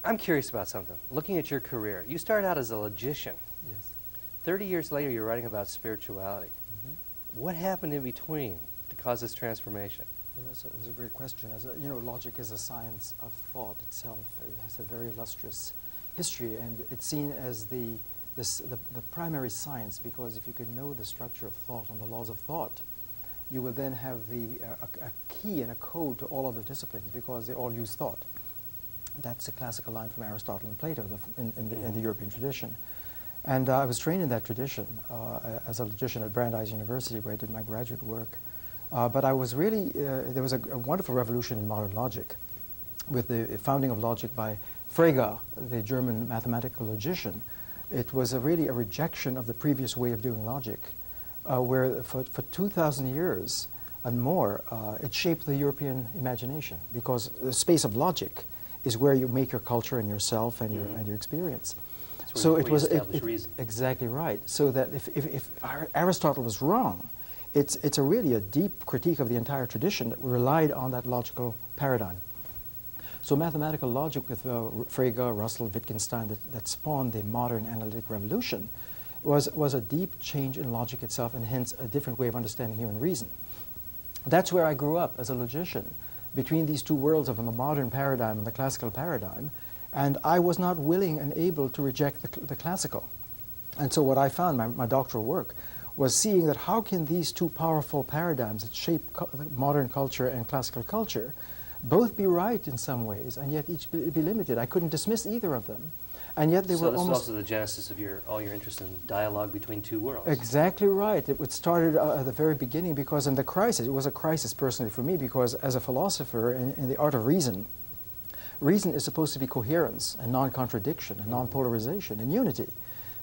I'm curious about something. Looking at your career, you started out as a logician. Yes. 30 years later, you're writing about spirituality. What happened in between to cause this transformation? Yeah, that's a great question. You know, logic is a science of thought itself. It has a very illustrious history, and it's seen as the primary science, because if you can know the structure of thought and the laws of thought, you will then have a key and a code to all other disciplines, because they all use thought. That's a classical line from Aristotle and Plato in the European tradition. And I was trained in that tradition as a logician at Brandeis University, where I did my graduate work. But I was really, there was a wonderful revolution in modern logic with the founding of logic by Frege, the German mathematical logician. It was really a rejection of the previous way of doing logic, where for 2,000 years and more, it shaped the European imagination, because the space of logic is where you make your culture and yourself and your experience. So it was exactly right. So that if Aristotle was wrong, it's really a deep critique of the entire tradition that relied on that logical paradigm. So mathematical logic with Frege, Russell, Wittgenstein, that spawned the modern analytic revolution, was a deep change in logic itself, and hence a different way of understanding human reason. That's where I grew up as a logician, between these two worlds of the modern paradigm and the classical paradigm, and I was not willing and able to reject the classical. And so what I found, my doctoral work, was seeing that how can these two powerful paradigms that shape modern culture and classical culture both be right in some ways, and yet each be limited. I couldn't dismiss either of them, and yet they were almost... So this is also the genesis of all your interest in dialogue between two worlds. Exactly right. It started at the very beginning, because in the crisis, it was a crisis personally for me, because as a philosopher in the art of reason, reason is supposed to be coherence and non-contradiction and non-polarization and unity.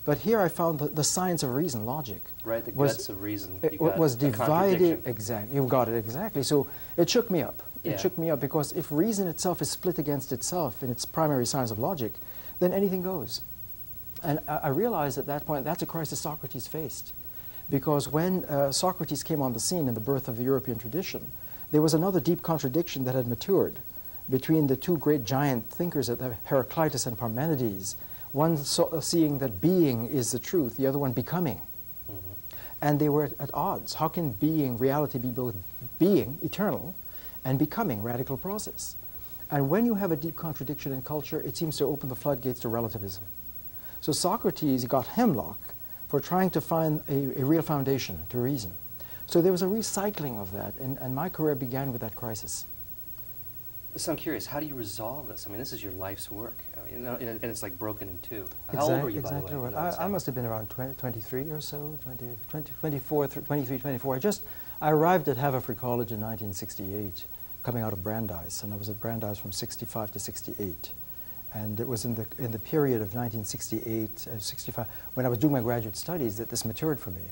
But here I found the science of reason, logic. Right, the guts of reason. It was divided. Exactly. You got it exactly. So it shook me up. Yeah. It shook me up, because if reason itself is split against itself in its primary science of logic, then anything goes. And I realized at that point that's a crisis Socrates faced. Because when Socrates came on the scene in the birth of the European tradition, there was another deep contradiction that had matured between the two great giant thinkers, Heraclitus and Parmenides. One seeing that being is the truth, the other one becoming. And they were at odds. How can being, reality, be both being, eternal, and becoming, radical process? And when you have a deep contradiction in culture, it seems to open the floodgates to relativism. So Socrates got hemlock for trying to find a real foundation to reason. So there was a recycling of that, and my career began with that crisis. So I'm curious, how do you resolve this? I mean, this is your life's work. I mean, and it's like broken in two. How old were you, by the way? Exactly right. I must have been around 23 or so, 24, 23, 24. I arrived at Haverford College in 1968, coming out of Brandeis, and I was at Brandeis from 65 to 68. And it was in the period of 1968, 65, when I was doing my graduate studies, that this matured for me.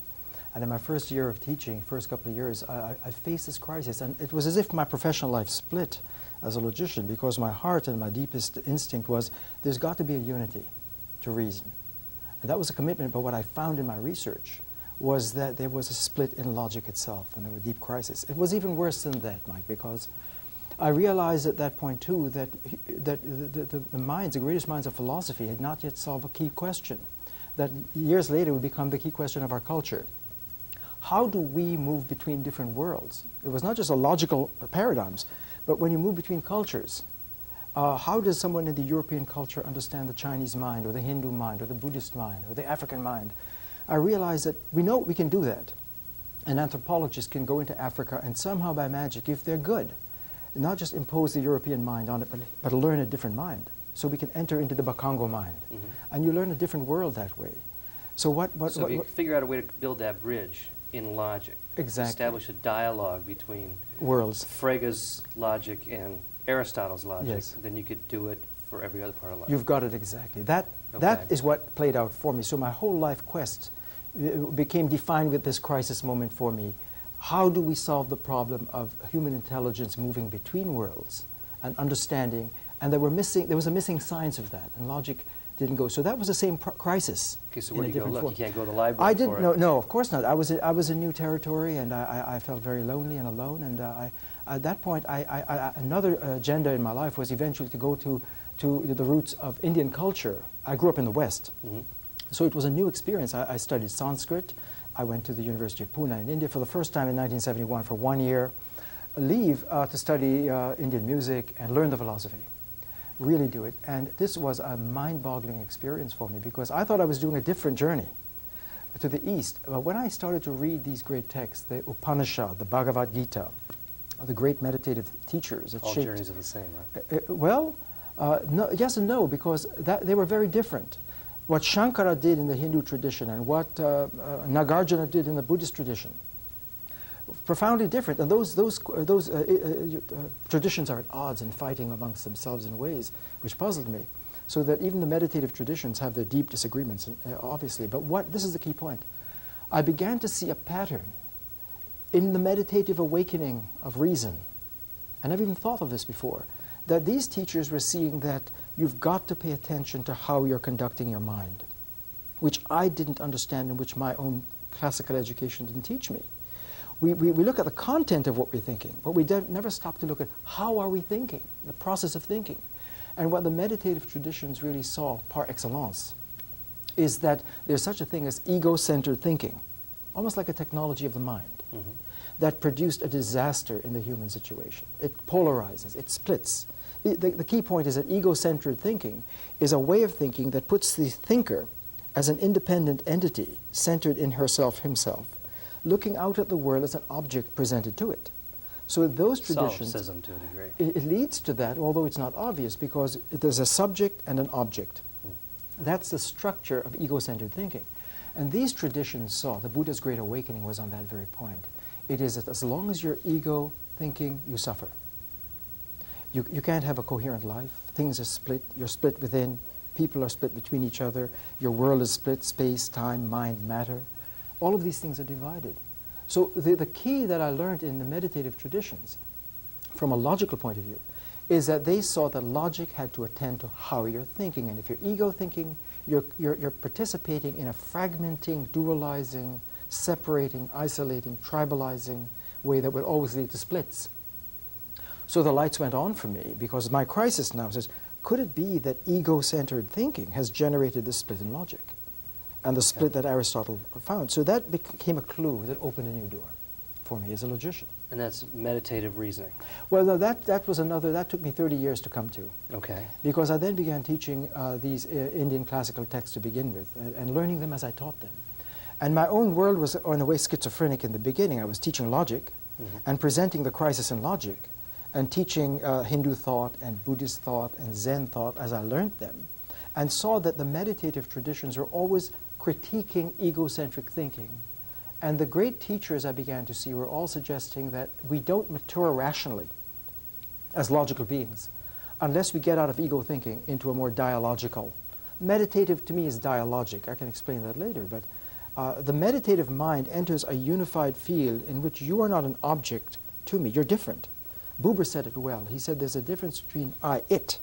And in my first year of teaching, first couple of years, I faced this crisis, and it was as if my professional life split as a logician, because my heart and my deepest instinct was there's got to be a unity to reason. And that was a commitment, but what I found in my research was that there was a split in logic itself, and a deep crisis. It was even worse than that, Mike, because I realized at that point too that the greatest minds of philosophy had not yet solved a key question that years later would become the key question of our culture. How do we move between different worlds? It was not just a logical paradigms, but when you move between cultures, how does someone in the European culture understand the Chinese mind, or the Hindu mind, or the Buddhist mind, or the African mind? I realized that we know we can do that. An anthropologist can go into Africa and somehow by magic, if they're good, not just impose the European mind on it, but learn a different mind. So we can enter into the Bakongo mind. And you learn a different world that way. So So you figure out a way to build that bridge in logic. Exactly. Establish a dialogue between worlds. Frege's logic and Aristotle's logic. Yes. Then you could do it for every other part of life. You've got it exactly. That is what played out for me. So my whole life quest became defined with this crisis moment for me. How do we solve the problem of human intelligence moving between worlds and understanding? And there was a missing science of that, and logic didn't go. So that was the same crisis. Okay, so where do you go look? You can't go to the library. I didn't. No, of course not. I was in new territory, and I felt very lonely and alone. And at that point, another agenda in my life was eventually to go to to the roots of Indian culture. I grew up in the West, Mm-hmm. so it was a new experience. I studied Sanskrit. I went to the University of Pune in India for the first time in 1971 for 1 year, leave to study Indian music and learn the philosophy. Really do it. And this was a mind-boggling experience for me because I thought I was doing a different journey to the East. But when I started to read these great texts, the Upanishad, the Bhagavad Gita, the great meditative teachers that All shaped... journeys are the same, right? No, yes and no, because they were very different. What Shankara did in the Hindu tradition and what Nagarjuna did in the Buddhist tradition, profoundly different. And those traditions are at odds and fighting amongst themselves in ways which puzzled me. So that even the meditative traditions have their deep disagreements, obviously. But this is the key point. I began to see a pattern in the meditative awakening of reason, and I've even thought of this before, that these teachers were seeing that you've got to pay attention to how you're conducting your mind, which I didn't understand and which my own classical education didn't teach me. We look at the content of what we're thinking, but we never stop to look at how are we thinking, the process of thinking. And what the meditative traditions really saw par excellence is that there's such a thing as ego-centered thinking, almost like a technology of the mind, Mm-hmm. that produced a disaster in the human situation. It polarizes, it splits. The key point is that ego-centered thinking is a way of thinking that puts the thinker as an independent entity centered in herself, himself, looking out at the world as an object presented to it. So those traditions... Solipsism to a degree. It leads to that, although it's not obvious, because there's a subject and an object. Mm. That's the structure of ego-centered thinking. And these traditions saw, the Buddha's Great Awakening was on that very point. It is that as long as you're ego thinking, you suffer. You can't have a coherent life. Things are split. You're split within. People are split between each other. Your world is split, space, time, mind, matter. All of these things are divided. So the key that I learned in the meditative traditions, from a logical point of view, is that they saw that logic had to attend to how you're thinking. And if you're ego thinking, you're participating in a fragmenting, dualizing, separating, isolating, tribalizing way that would always lead to splits. So the lights went on for me because my crisis now says, could it be that ego-centered thinking has generated the split in logic and the split that Aristotle found? So that became a clue that opened a new door for me as a logician. And that's meditative reasoning. Well, no, that took me 30 years to come to. Okay. Because I then began teaching these Indian classical texts to begin with and learning them as I taught them. And my own world was in a way schizophrenic in the beginning. I was teaching logic and presenting the crisis in logic and teaching Hindu thought and Buddhist thought and Zen thought as I learned them, and saw that the meditative traditions were always critiquing egocentric thinking. And the great teachers I began to see were all suggesting that we don't mature rationally as logical beings unless we get out of ego thinking into a more dialogical. Meditative to me is dialogic. I can explain that later, but the meditative mind enters a unified field in which you are not an object to me. You're different. Buber said it well. He said there's a difference between I-it,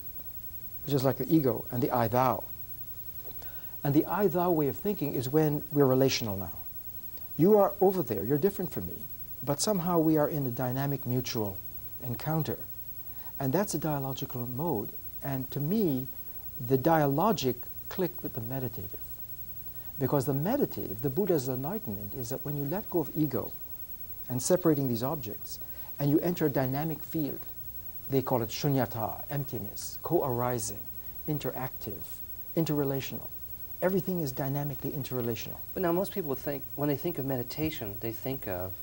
which is like the ego, and the I-thou. And the I-thou way of thinking is when we're relational now. You are over there. You're different from me. But somehow we are in a dynamic mutual encounter. And that's a dialogical mode. And to me, the dialogic clicked with the meditative. Because the meditative, the Buddha's enlightenment, is that when you let go of ego and separating these objects, and you enter a dynamic field, they call it shunyata, emptiness, co-arising, interactive, interrelational. Everything is dynamically interrelational. But now most people think, when they think of meditation, they think of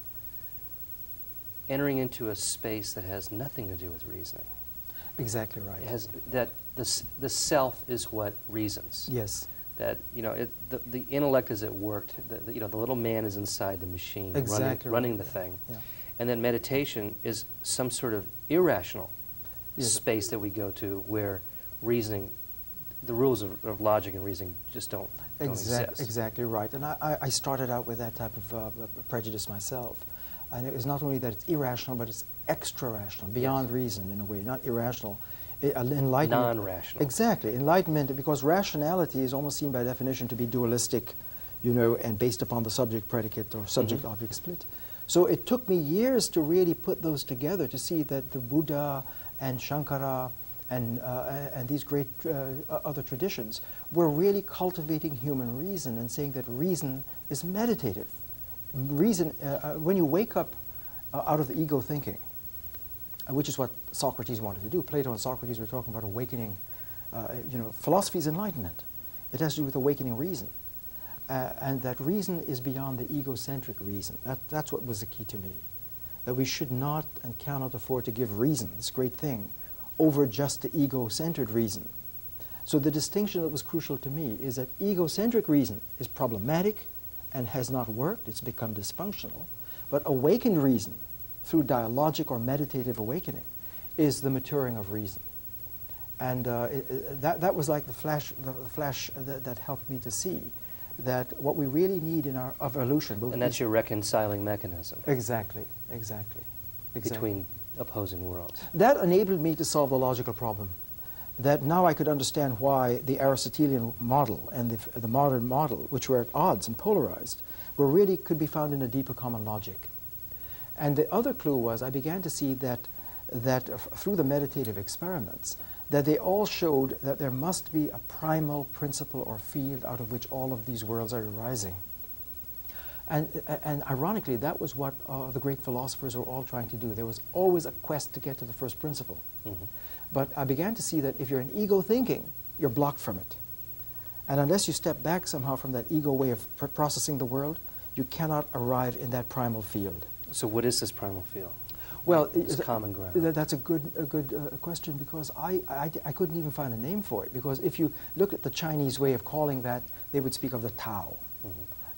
entering into a space that has nothing to do with reasoning. Exactly right. It has that the self is what reasons. Yes. That the intellect is at work. The little man is inside the machine, Exactly running right. the thing. Yeah. And then meditation is some sort of irrational Yes. space that we go to where reasoning, the rules of logic and reasoning just don't exist. Exactly right. And I started out with that type of prejudice myself. And it was not only that it's irrational, but it's extra-rational, beyond reason in a way, not irrational. Enlightenment. Non-rational. Exactly. Enlightenment, because rationality is almost seen by definition to be dualistic, and based upon the subject-predicate or subject-object split. So it took me years to really put those together to see that the Buddha and Shankara and these great other traditions were really cultivating human reason and saying that reason is meditative. Reason, when you wake up out of the ego thinking, which is what Socrates wanted to do. Plato and Socrates were talking about awakening, philosophy is enlightenment. It has to do with awakening reason. And that reason is beyond the egocentric reason. That's what was the key to me. That we should not and cannot afford to give reason, this great thing, over just the ego-centered reason. So the distinction that was crucial to me is that egocentric reason is problematic and has not worked, it's become dysfunctional, but awakened reason, through dialogic or meditative awakening, is the maturing of reason. And that was like the flash that helped me to see that what we really need in our evolution. And that's your reconciling mechanism. Exactly. Between opposing worlds. That enabled me to solve the logical problem. That now I could understand why the Aristotelian model and the modern model, which were at odds and polarized, were really could be found in a deeper common logic. And the other clue was I began to see that through the meditative experiments, that they all showed that there must be a primal principle or field out of which all of these worlds are arising. And ironically, that was what the great philosophers were all trying to do. There was always a quest to get to the first principle. Mm-hmm. But I began to see that if you're in ego thinking, you're blocked from it. And unless you step back somehow from that ego way of processing the world, you cannot arrive in that primal field. So what is this primal field? Well, it's common ground. That's a good question, because I couldn't even find a name for it. Because if you look at the Chinese way of calling that, they would speak of the Tao,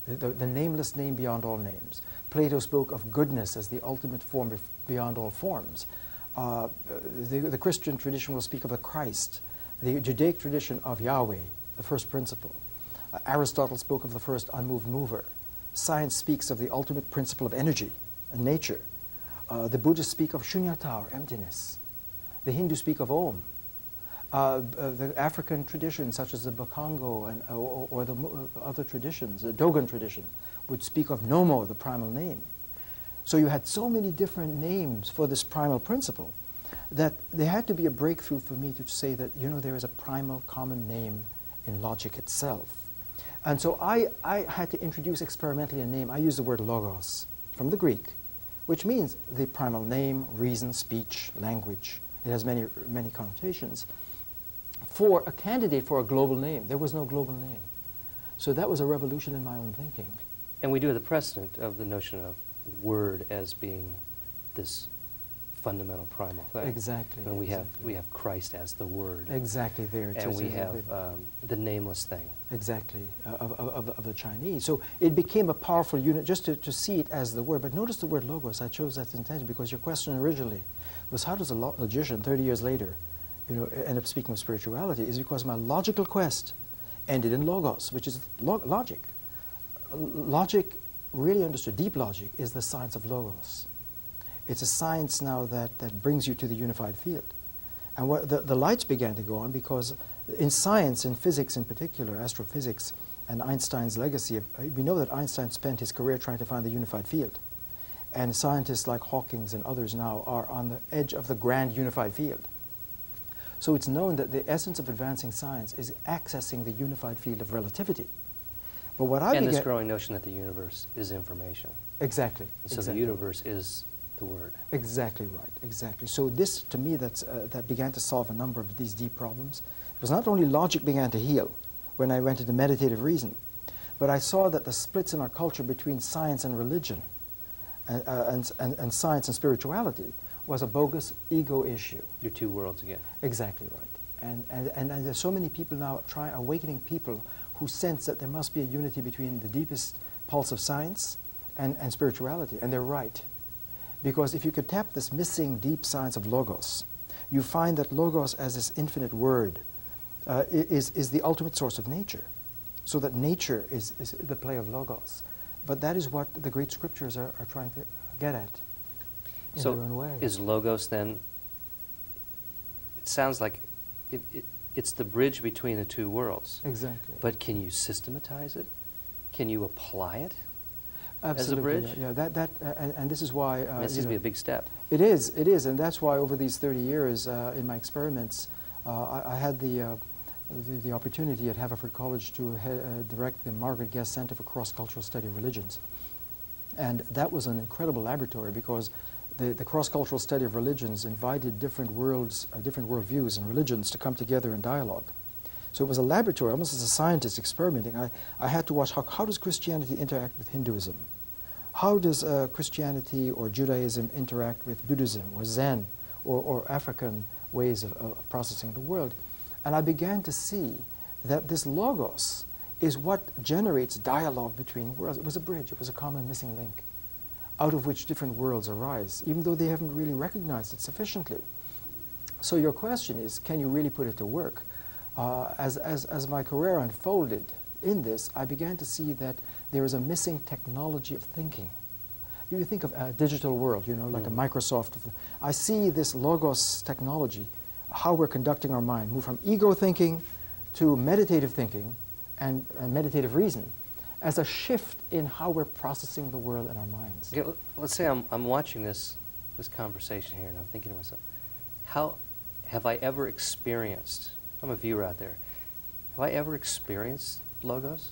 the nameless name beyond all names. Plato spoke of goodness as the ultimate form beyond all forms. The Christian tradition will speak of the Christ, the Judaic tradition of Yahweh, the first principle. Aristotle spoke of the first unmoved mover. Science speaks of the ultimate principle of energy and nature. The Buddhists speak of shunyata, or emptiness. The Hindus speak of Om. The African traditions, such as the Bakongo or the other traditions, the Dogon tradition, would speak of Nomo, the primal name. So you had so many different names for this primal principle that there had to be a breakthrough for me to say that, there is a primal common name in logic itself. And so I had to introduce experimentally a name. I used the word logos from the Greek, which means the primal name, reason, speech, language. It has many connotations. For a candidate for a global name, there was no global name. So that was a revolution in my own thinking. And we do have the precedent of the notion of word as being this fundamental primal thing. Exactly. And we have Christ as the word. Exactly there. And we have the nameless thing. Exactly, of the Chinese. So it became a powerful unit just to see it as the word. But notice the word logos. I chose that intention because your question originally was, how does a logician 30 years later end up speaking of spirituality? Is because my logical quest ended in logos, which is logic. Logic, really understood, deep logic, is the science of logos. It's a science now that brings you to the unified field. And the lights began to go on because in science, in physics in particular, astrophysics, and Einstein's legacy, we know that Einstein spent his career trying to find the unified field. And scientists like Hawking's and others now are on the edge of the grand unified field. So it's known that the essence of advancing science is accessing the unified field of relativity. But what I and this growing notion that the universe is information. Exactly. And so the universe is the word. Exactly right. Exactly. So this, to me, that began to solve a number of these deep problems. It was not only logic began to heal when I went into meditative reason, but I saw that the splits in our culture between science and religion, and science and spirituality, was a bogus ego issue. Your two worlds again. Exactly right. And there's so many people now awakening people who sense that there must be a unity between the deepest pulse of science and spirituality, and they're right. Because if you could tap this missing deep science of logos, you find that logos as this infinite word is the ultimate source of nature. So that nature is the play of logos. But that is what the great scriptures are trying to get at in their own way. Is logos then, it sounds like it's the bridge between the two worlds. Exactly. But can you systematize it? Can you apply it? Absolutely, as a bridge? Yeah, and this is why... this is be a big step. It is, and that's why over these 30 years in my experiments, I had the opportunity at Haverford College to direct the Margaret Guest Center for Cross-Cultural Study of Religions. And that was an incredible laboratory because the cross-cultural study of religions invited different worlds, different worldviews and religions to come together in dialogue. So it was a laboratory, almost as a scientist experimenting. I had to watch how does Christianity interact with Hinduism? How does Christianity or Judaism interact with Buddhism or Zen or African ways of processing the world? And I began to see that this logos is what generates dialogue between worlds. It was a bridge, it was a common missing link, out of which different worlds arise, even though they haven't really recognized it sufficiently. So your question is, can you really put it to work? As my career unfolded in this, I began to see that there is a missing technology of thinking. You think of a digital world, you know, like a Microsoft. I see this logos technology, how we're conducting our mind, move from ego thinking to meditative thinking and meditative reason as a shift in how we're processing the world in our minds. Okay, let's say I'm watching this conversation here and I'm thinking to myself, how have I ever experienced, I'm a viewer out there, have I ever experienced logos?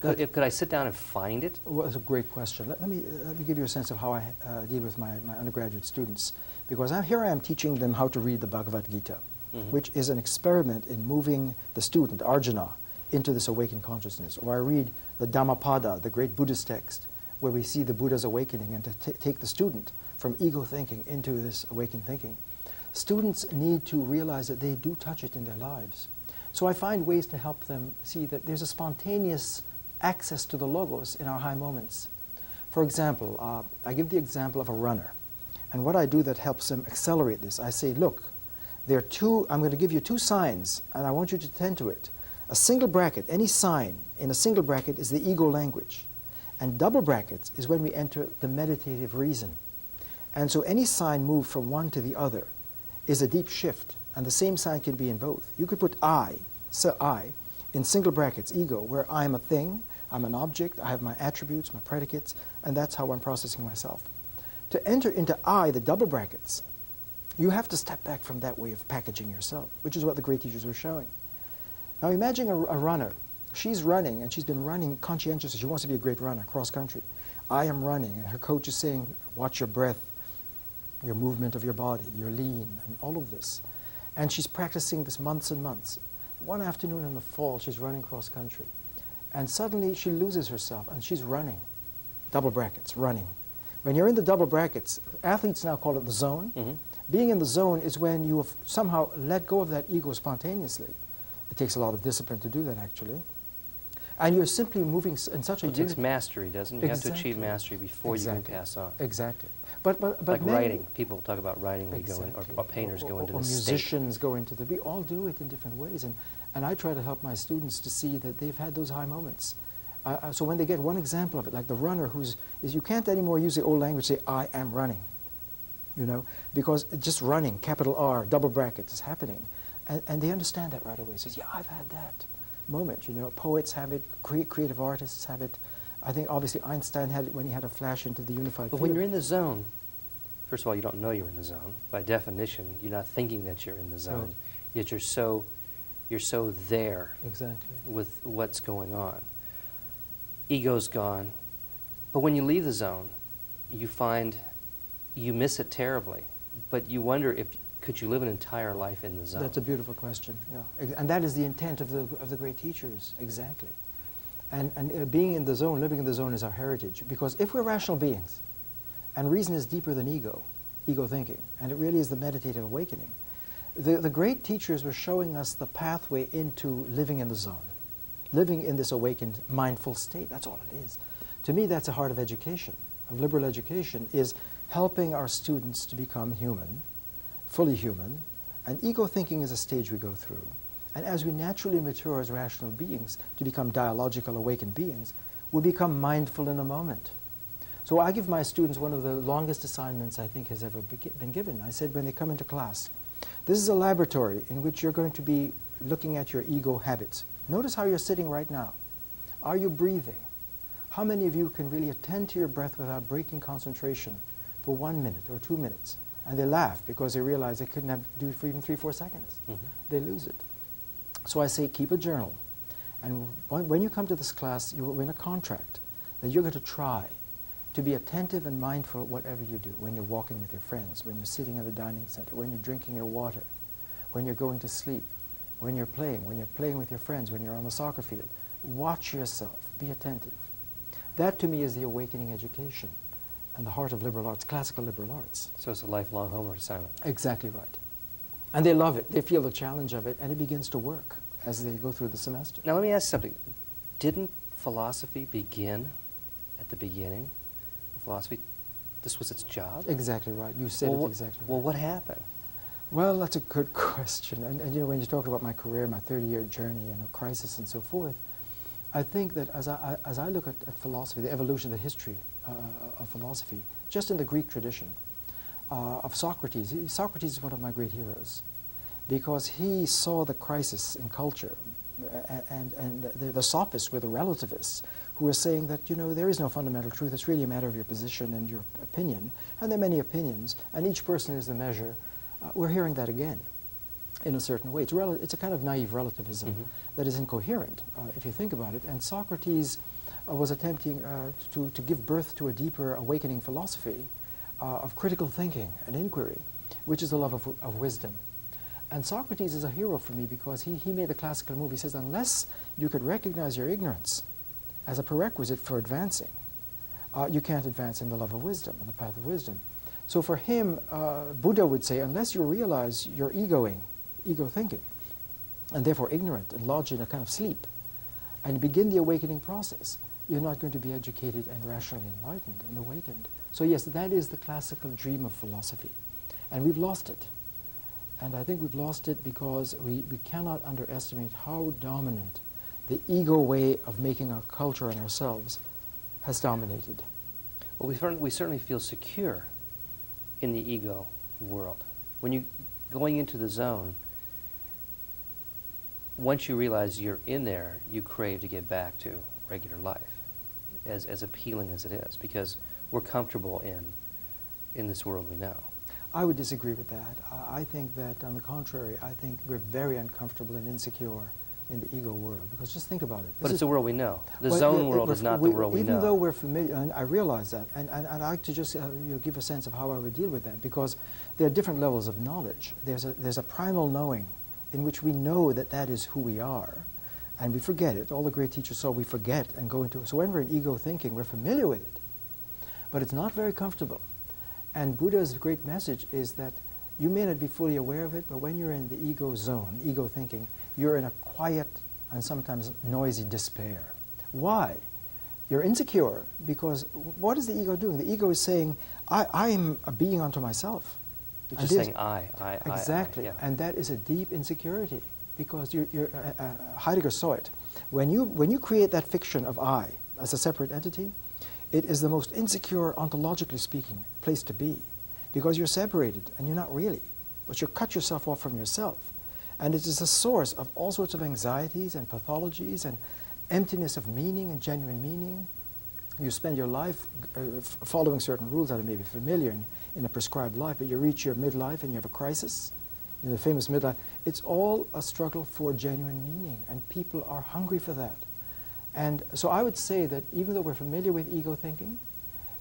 Could I sit down and find it? Well, that's a great question. Let me give you a sense of how I deal with my undergraduate students. Because here I am teaching them how to read the Bhagavad Gita, which is an experiment in moving the student, Arjuna, into this awakened consciousness. Or I read the Dhammapada, the great Buddhist text, where we see the Buddha's awakening and to take the student from ego thinking into this awakened thinking. Students need to realize that they do touch it in their lives. So I find ways to help them see that there's a spontaneous access to the logos in our high moments. For example, I give the example of a runner. And what I do that helps them accelerate this, I say, look, there are two, I'm going to give you two signs, and I want you to attend to it. A single bracket, any sign in a single bracket is the ego language. And double brackets is when we enter the meditative reason. And so any sign moved from one to the other is a deep shift, and the same sign can be in both. You could put I, so I, in single brackets, ego, where I am a thing, I'm an object, I have my attributes, my predicates, and that's how I'm processing myself. To enter into I, the double brackets, you have to step back from that way of packaging yourself, which is what the great teachers were showing. Now imagine a runner. She's running, and she's been running conscientiously. She wants to be a great runner, cross-country. I am running, and her coach is saying, watch your breath, your movement of your body, your lean, and all of this. And she's practicing this months and months. One afternoon in the fall, she's running cross-country. And suddenly she loses herself, and she's running. Double brackets, running. When you're in the double brackets, athletes now call it the zone. Being in the zone is when you have somehow let go of that ego spontaneously. It takes a lot of discipline to do that, actually. And you're simply moving in such a It takes mastery, doesn't it? You have to achieve mastery before you can pass on. Exactly. But like writing. People talk about writing when you go in, or painters go into the state. Or musicians go into the... We all do it in different ways. And I try to help my students to see that they've had those high moments. So when they get one example of it, like the runner you can't anymore use the old language, say, I am running, you know, because just running, capital R, double brackets is happening. And they understand that right away. Says, yeah, I've had that moment, you know. Poets have it, creative artists have it. I think obviously Einstein had it when he had a flash into the unified But field. when you're in the zone, first of all, you don't know you're in the zone. By definition, you're not thinking that you're in the zone. Right. Yet you're so there Exactly. with what's going on. Ego's gone. But when you leave the zone, you find you miss it terribly. But you wonder could you live an entire life in the zone? That's a beautiful question, yeah. And that is the intent of the great teachers, exactly. And being in the zone, living in the zone is our heritage. Because if we're rational beings, and reason is deeper than ego thinking, and it really is the meditative awakening, the great teachers were showing us the pathway into living in the zone, living in this awakened, mindful state. That's all it is. To me, that's the heart of education, of liberal education, is helping our students to become human, fully human, and ego thinking is a stage we go through. And as we naturally mature as rational beings to become dialogical, awakened beings, we become mindful in the moment. So I give my students one of the longest assignments I think has ever been given. I said when they come into class, this is a laboratory in which you're going to be looking at your ego habits. Notice how you're sitting right now. Are you breathing? How many of you can really attend to your breath without breaking concentration for 1 minute or 2 minutes? And they laugh because they realize they couldn't do it for even 3-4 seconds. They lose it. So I say keep a journal. And when you come to this class, you're in a contract that you're going to try to be attentive and mindful whatever you do, when you're walking with your friends, when you're sitting at a dining center, when you're drinking your water, when you're going to sleep, when you're playing with your friends, when you're on the soccer field. Watch yourself. Be attentive. That, to me, is the awakening education and the heart of liberal arts, classical liberal arts. So it's a lifelong homework assignment. Exactly right. And they love it. They feel the challenge of it, and it begins to work as they go through the semester. Now, let me ask you something. Didn't philosophy begin at the beginning? Philosophy, this was its job? Exactly right. You said it exactly right. Well, what happened? Well, that's a good question. And you know, when you talk about my career, my 30-year journey, and a crisis and so forth, I think that as I look at philosophy, the evolution, the history of philosophy, just in the Greek tradition of Socrates. Socrates is one of my great heroes because he saw the crisis in culture, and the sophists were the relativists who were saying that, you know, there is no fundamental truth. It's really a matter of your position and your opinion. And there are many opinions, and each person is the measure. We're hearing that again in a certain way. It's a kind of naive relativism that is incoherent, if you think about it. And Socrates was attempting to give birth to a deeper awakening philosophy of critical thinking and inquiry, which is the love of wisdom. And Socrates is a hero for me because he made the classical move. He says, unless you could recognize your ignorance as a prerequisite for advancing, you can't advance in the love of wisdom, in the path of wisdom. So for him, Buddha would say, unless you realize you're ego thinking, and therefore ignorant and lodged in a kind of sleep, and begin the awakening process, you're not going to be educated and rationally enlightened and awakened. So yes, that is the classical dream of philosophy. And we've lost it. And I think we've lost it because we cannot underestimate how dominant the ego way of making our culture and ourselves has dominated. Well, we certainly feel secure in the ego world. When you going into the zone, once you realize you're in there, you crave to get back to regular life, as appealing as it is, because we're comfortable in this world we know. I would disagree with that. I think that, on the contrary, I think we're very uncomfortable and insecure in the ego world, because just think about it. But it's the world we know. The zone world is not the world we know. Even though we're familiar, and I realize that, and I'd like to just give a sense of how I would deal with that, because there are different levels of knowledge. There's a primal knowing in which we know that that is who we are, and we forget it. All the great teachers saw we forget and go into it. So when we're in ego thinking, we're familiar with it, but it's not very comfortable. And Buddha's great message is that you may not be fully aware of it, but when you're in the ego zone, ego thinking, you're in a quiet and sometimes noisy despair. Why? You're insecure because what is the ego doing? The ego is saying, I'm a being unto myself. It's just saying I. Exactly. Yeah. And that is a deep insecurity because Heidegger saw it. When you create that fiction of I as a separate entity, it is the most insecure, ontologically speaking, place to be because you're separated and you're not really, but you cut yourself off from yourself. And it is a source of all sorts of anxieties and pathologies and emptiness of meaning and genuine meaning. You spend your life following certain rules that are maybe familiar in a prescribed life, but you reach your midlife and you have a crisis. In the famous midlife, it's all a struggle for genuine meaning, and people are hungry for that. And so I would say that even though we're familiar with ego thinking,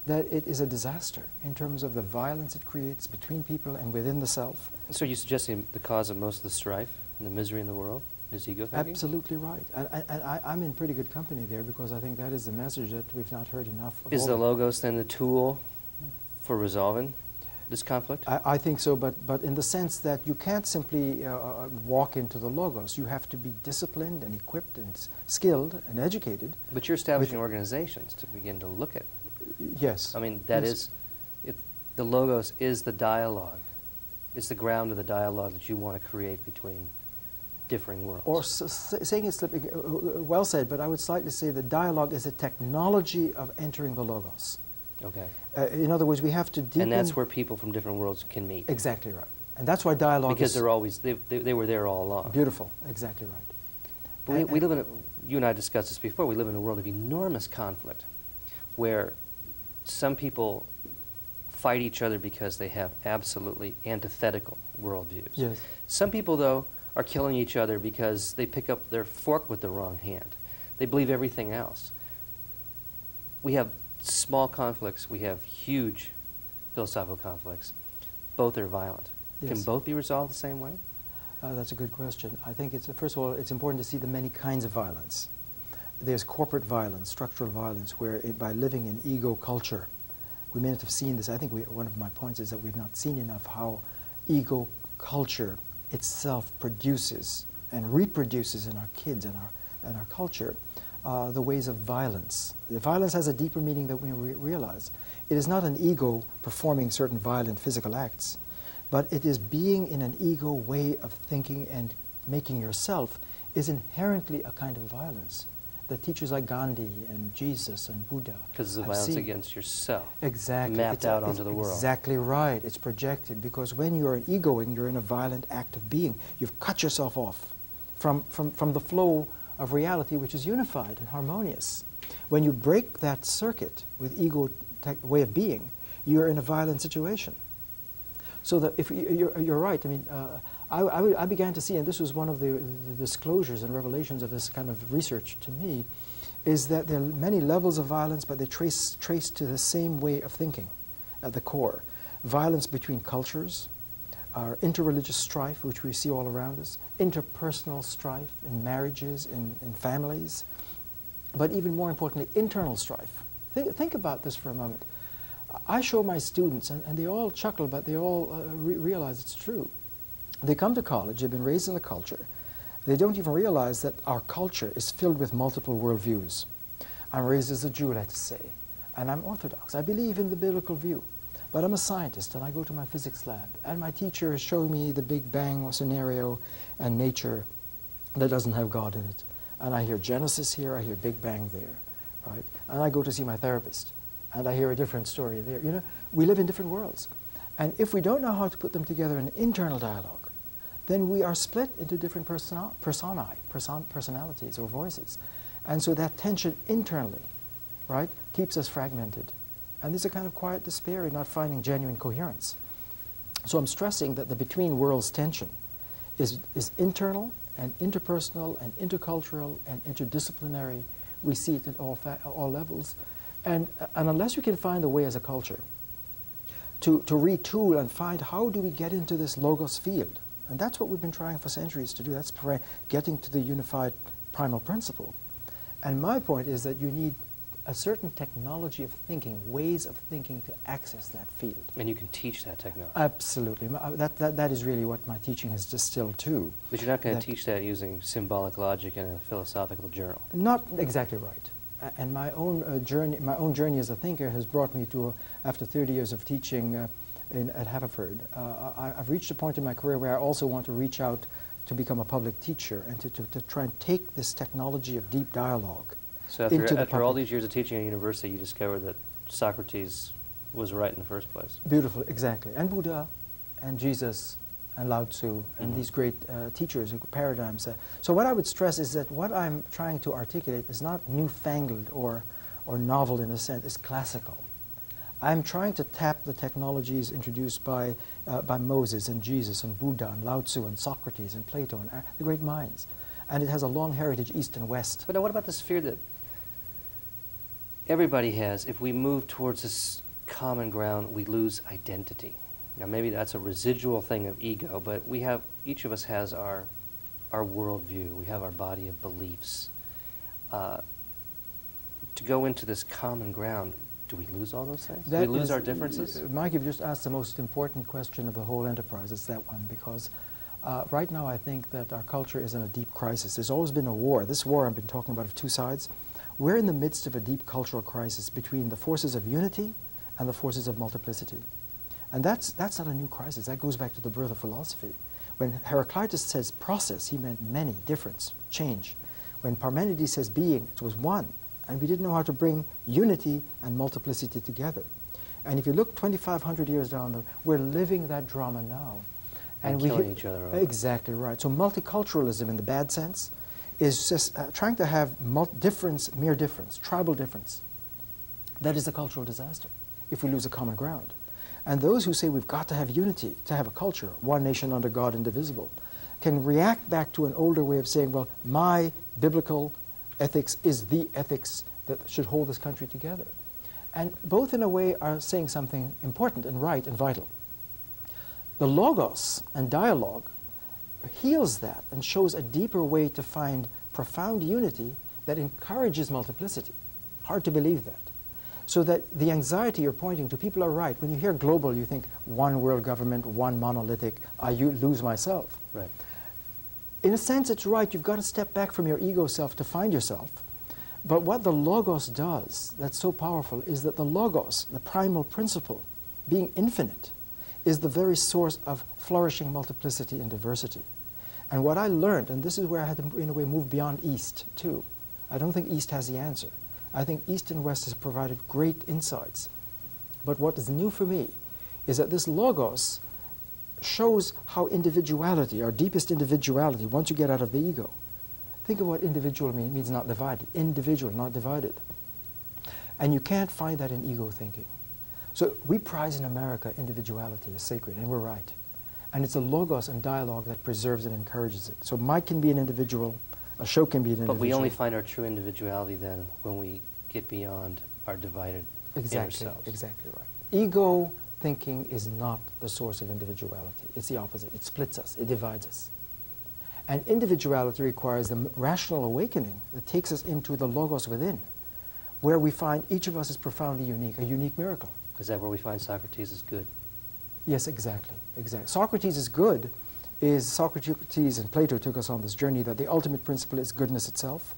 that it is a disaster in terms of the violence it creates between people and within the self. So you're suggesting the cause of most of the strife and the misery in the world is ego thinking? Absolutely right. And I'm in pretty good company there because I think that is the message that we've not heard enough of. Is the logos then the tool for resolving this conflict? I think so, but in the sense that you can't simply walk into the logos. You have to be disciplined and equipped and skilled and educated. But you're establishing organizations to begin to look at. Yes. I mean, that yes. is, if the logos is the dialogue. It's the ground of the dialogue that you want to create between differing worlds. Or saying it's well said, but I would slightly say that dialogue is a technology of entering the logos. Okay. In other words, we have to deepen. And that's where people from different worlds can meet. Exactly right. And that's why dialogue because is... they're always, they were there all along. Beautiful. Exactly right. But we live in you and I discussed this before, we live in a world of enormous conflict where some people fight each other because they have absolutely antithetical worldviews. Yes. Some people, though, are killing each other because they pick up their fork with the wrong hand. They believe everything else. We have small conflicts. We have huge philosophical conflicts. Both are violent. Yes. Can both be resolved the same way? That's a good question. I think it's, first of all, it's important to see the many kinds of violence. There's corporate violence, structural violence, where by living in ego culture, we may not have seen this. I think one of my points is that we've not seen enough how ego culture itself produces and reproduces in our kids and our culture the ways of violence. The violence has a deeper meaning than we realize. It is not an ego performing certain violent physical acts, but it is being in an ego way of thinking and making yourself is inherently a kind of violence that teachers like Gandhi and Jesus and Buddha Because it's a violence against yourself. Exactly. Mapped out onto the world. Exactly right. It's projected because when you're an egoing, you're in a violent act of being. You've cut yourself off from the flow of reality, which is unified and harmonious. When you break that circuit with ego way of being, you're in a violent situation. So that if you're right, I mean, I began to see, and this was one of the disclosures and revelations of this kind of research to me, is that there are many levels of violence, but they trace to the same way of thinking at the core. Violence between cultures, our interreligious strife, which we see all around us, interpersonal strife in marriages, in families, but even more importantly, internal strife. Think about this for a moment. I show my students, and they all chuckle, but they all realize it's true. They come to college, they've been raised in the culture. They don't even realize that our culture is filled with multiple worldviews. I'm raised as a Jew, let's say, and I'm Orthodox. I believe in the biblical view, but I'm a scientist, and I go to my physics lab, and my teacher is showing me the Big Bang scenario and nature that doesn't have God in it. And I hear Genesis here, I hear Big Bang there, right? And I go to see my therapist, and I hear a different story there. You know, we live in different worlds. And if we don't know how to put them together in an internal dialogue, then we are split into different personalities or voices. And so that tension internally, right, keeps us fragmented. And there's a kind of quiet despair in not finding genuine coherence. So I'm stressing that the between worlds tension is internal and interpersonal and intercultural and interdisciplinary. We see it at all levels. And unless we can find a way as a culture to retool and find how do we get into this logos field, and that's what we've been trying for centuries to do. That's getting to the unified primal principle. And my point is that you need a certain technology of thinking, ways of thinking to access that field. And you can teach that technology. Absolutely. That is really what my teaching has distilled to. But you're not going to teach that using symbolic logic in a philosophical journal. Not exactly right. And my own journey as a thinker has brought me to, after 30 years of teaching at Haverford, I've reached a point in my career where I also want to reach out to become a public teacher and to try and take this technology of deep dialogue. So after all these years of teaching at university, you discovered that Socrates was right in the first place. Beautiful, exactly. And Buddha, and Jesus, and Lao Tzu, and these great teachers, paradigms. So what I would stress is that what I'm trying to articulate is not newfangled or novel in a sense, it's classical. I'm trying to tap the technologies introduced by Moses and Jesus and Buddha and Lao Tzu and Socrates and Plato and the great minds. And it has a long heritage east and west. But now what about this fear that everybody has? If we move towards this common ground, we lose identity. Now maybe that's a residual thing of ego, but we have, each of us has our worldview. We have our body of beliefs. To go into this common ground, do we lose all those things? Do we lose our differences? Mike, you've just asked the most important question of the whole enterprise. It's that one, because right now I think that our culture is in a deep crisis. There's always been a war. This war I've been talking about of two sides. We're in the midst of a deep cultural crisis between the forces of unity and the forces of multiplicity. And that's not a new crisis. That goes back to the birth of philosophy. When Heraclitus says process, he meant many, difference, change. When Parmenides says being, it was one. And we didn't know how to bring unity and multiplicity together. And if you look 2,500 years down, we're living that drama now. And killing each other over. Exactly right. So multiculturalism in the bad sense is just trying to have difference, mere difference, tribal difference. That is a cultural disaster if we lose a common ground. And those who say we've got to have unity, to have a culture, one nation under God, indivisible, can react back to an older way of saying, well, my biblical ethics is the ethics that should hold this country together. And both, in a way, are saying something important and right and vital. The logos and dialogue heals that and shows a deeper way to find profound unity that encourages multiplicity. Hard to believe that. So that the anxiety you're pointing to, people are right. When you hear global, you think one world government, one monolithic, I lose myself. Right. In a sense, it's right. You've got to step back from your ego self to find yourself. But what the logos does that's so powerful is that the logos, the primal principle, being infinite, is the very source of flourishing multiplicity and diversity. And what I learned, and this is where I had to, in a way, move beyond East, too. I don't think East has the answer. I think East and West has provided great insights. But what is new for me is that this logos shows how individuality, our deepest individuality, once you get out of the ego, think of what individual means not divided. Individual, not divided. And you can't find that in ego thinking. So we prize in America individuality as sacred, and we're right. And it's a logos and dialogue that preserves and encourages it. So Mike can be an individual, Ashok can be an individual. But we only find our true individuality then when we get beyond our divided inner selves. Exactly right. Ego thinking is not the source of individuality. It's the opposite. It splits us. It divides us. And individuality requires the rational awakening that takes us into the logos within, where we find each of us is profoundly unique, a unique miracle. Is that where we find Socrates is good? Yes, exactly. Socrates is good is Socrates and Plato took us on this journey that the ultimate principle is goodness itself.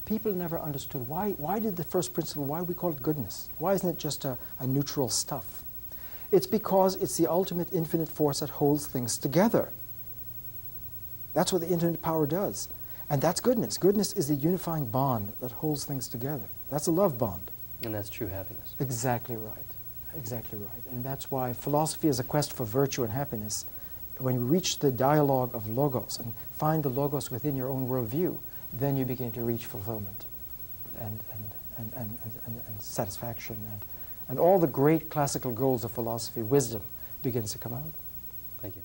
People never understood why did the first principle, why we call it goodness? Why isn't it just a neutral stuff? It's because it's the ultimate infinite force that holds things together. That's what the infinite power does. And that's goodness. Goodness is the unifying bond that holds things together. That's a love bond. And that's true happiness. Exactly right. Exactly right. And that's why philosophy is a quest for virtue and happiness. When you reach the dialogue of logos and find the logos within your own worldview, then you begin to reach fulfillment and satisfaction and all the great classical goals of philosophy, wisdom, begins to come out. Thank you.